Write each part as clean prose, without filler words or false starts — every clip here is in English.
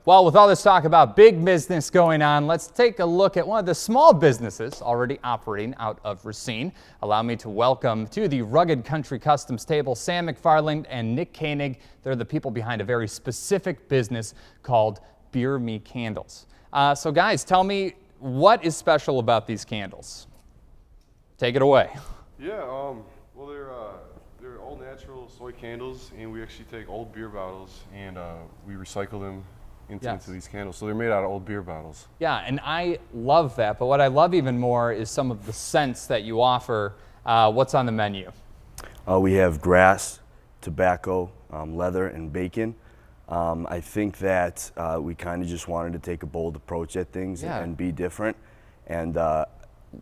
Well, with all this talk about big business going on, let's take a look at one of the small businesses already operating out of Racine. Allow me to welcome to the Rugged Country Customs table Sam McFarland and Nick Koenig. They're the people behind a very specific business called Beer Me Candles. So guys, tell me, what is special about these candles? Take it away. Yeah, well, they're all natural soy candles, and we actually take old beer bottles and we recycle them into these candles. So they're made out of old beer bottles. Yeah, and I love that, but what I love even more is some of the scents that you offer. What's on the menu? We have grass, tobacco, leather, and bacon. I think that we kind of just wanted to take a bold approach at things and be different. And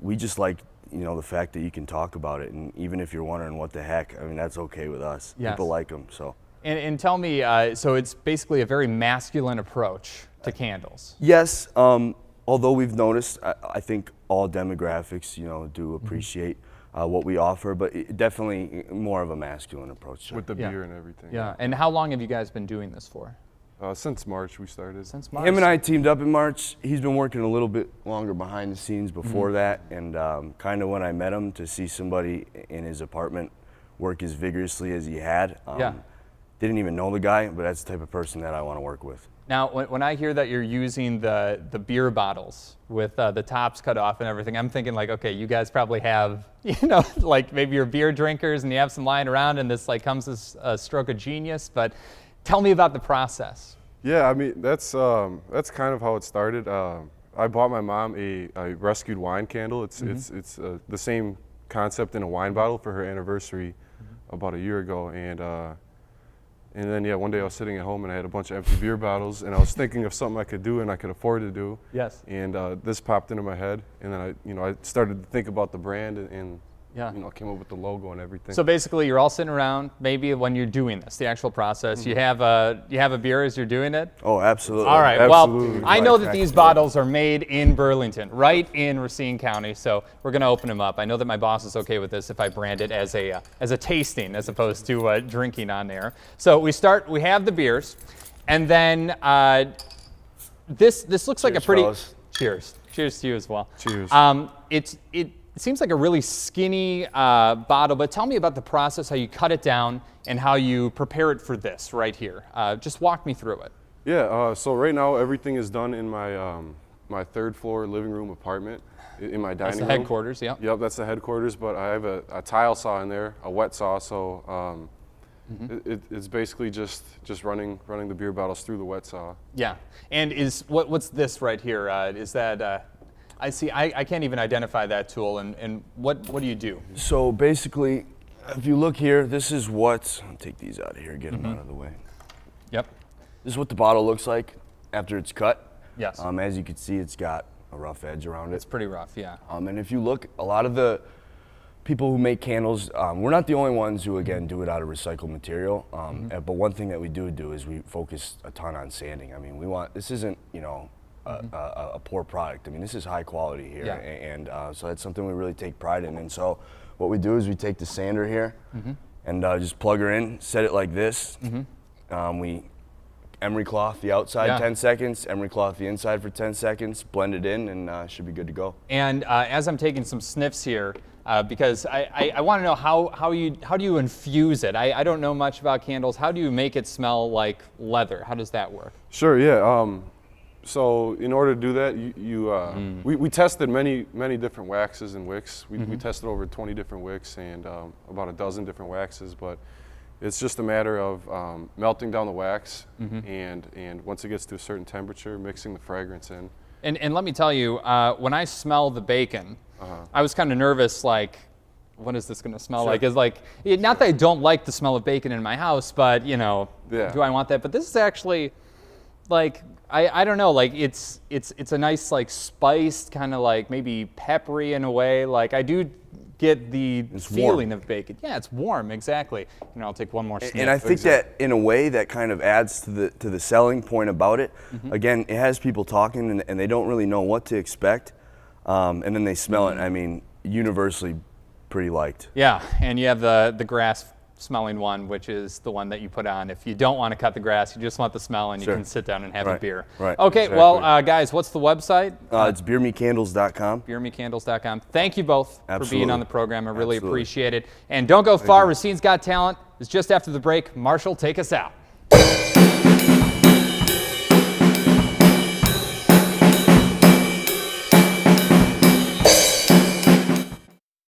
we just like, the fact that you can talk about it. And even if you're wondering what the heck, I mean, that's okay with us. Yes. People like them, so. And tell me, so it's basically a very masculine approach to candles. Yes, although we've noticed, I think all demographics, do appreciate what we offer, but definitely more of a masculine approach. With the beer and everything. Yeah, and how long have you guys been doing this for? Since March we started. Since March? Him and I teamed up in March. He's been working a little bit longer behind the scenes before that, and kind of when I met him, to see somebody in his apartment work as vigorously as he had. Didn't even know the guy, but that's the type of person that I want to work with. Now, when I hear that you're using the beer bottles with the tops cut off and everything, I'm thinking like, okay, you guys probably have, like maybe you're beer drinkers and you have some lying around and this like comes as a stroke of genius, but tell me about the process. Yeah, I mean, that's kind of how it started. I bought my mom a rescued wine candle. It's the same concept in a wine bottle for her anniversary about a year ago, and then, one day I was sitting at home and I had a bunch of empty beer bottles and I was thinking of something I could do and I could afford to do. Yes. And this popped into my head, and then I started to think about the brand and came up with the logo and everything. So basically you're all sitting around, maybe when you're doing this, the actual process, you have a beer as you're doing it? Oh, absolutely. All right, absolutely. Well, I know that these bottles are made in Burlington, right in Racine County, so we're gonna open them up. I know that my boss is okay with this if I brand it as a tasting as opposed to drinking on there. So we have the beers, and then this looks like a pretty, fellas. Cheers to you as well. Cheers. It seems like a really skinny bottle, but tell me about the process, how you cut it down, and how you prepare it for this right here. Just walk me through it. Yeah, so right now everything is done in my my third floor living room apartment, in my dining room. That's the headquarters, yeah. Yep, that's the headquarters, but I have a tile saw in there, a wet saw, so it's basically just running the beer bottles through the wet saw. Yeah, and what's this right here? Is that, I see, I can't even identify that tool, and what do you do? So basically, if you look here, this is what, I'll take these out of here, get them out of the way. Yep. This is what the bottle looks like after it's cut. Yes. As you can see, it's got a rough edge around it. It's pretty rough, yeah. And if you look, a lot of the people who make candles, we're not the only ones who, again, do it out of recycled material. But one thing that we do is we focus a ton on sanding. I mean, this isn't, a poor product. I mean, this is high quality here, and so that's something we really take pride in. And so what we do is we take the sander here and just plug her in, set it like this. We emery cloth the outside 10 seconds, emery cloth the inside for 10 seconds, blend it in, and should be good to go. And as I'm taking some sniffs here, because I want to know how do you infuse it? I don't know much about candles. How do you make it smell like leather? How does that work? Sure, yeah. So in order to do that, we tested many different waxes and wicks. We tested over 20 different wicks and about a dozen different waxes, but it's just a matter of melting down the wax and once it gets to a certain temperature, mixing the fragrance in. And let me tell you, when I smell the bacon, I was kind of nervous, like, what is this going to smell like? It's like, not that I don't like the smell of bacon in my house, but do I want that? But this is actually, like, I don't know, like it's a nice like spiced, kind of like maybe peppery in a way. Like I do get the feeling of bacon. Yeah, it's warm, exactly. I'll take one more sniff. And I think that in a way that kind of adds to the selling point about it. Again, it has people talking and they don't really know what to expect, and then they smell it. I mean, universally pretty liked. Yeah, and you have the grass smelling one, which is the one that you put on if you don't want to cut the grass, you just want the smell, and you can sit down and have a beer. Right. Okay, Exactly. well, guys, what's the website? It's beermecandles.com. beermecandles.com. Thank you both for being on the program. I really appreciate it. And don't go far. Racine's Got Talent is just after the break. Marshall, take us out.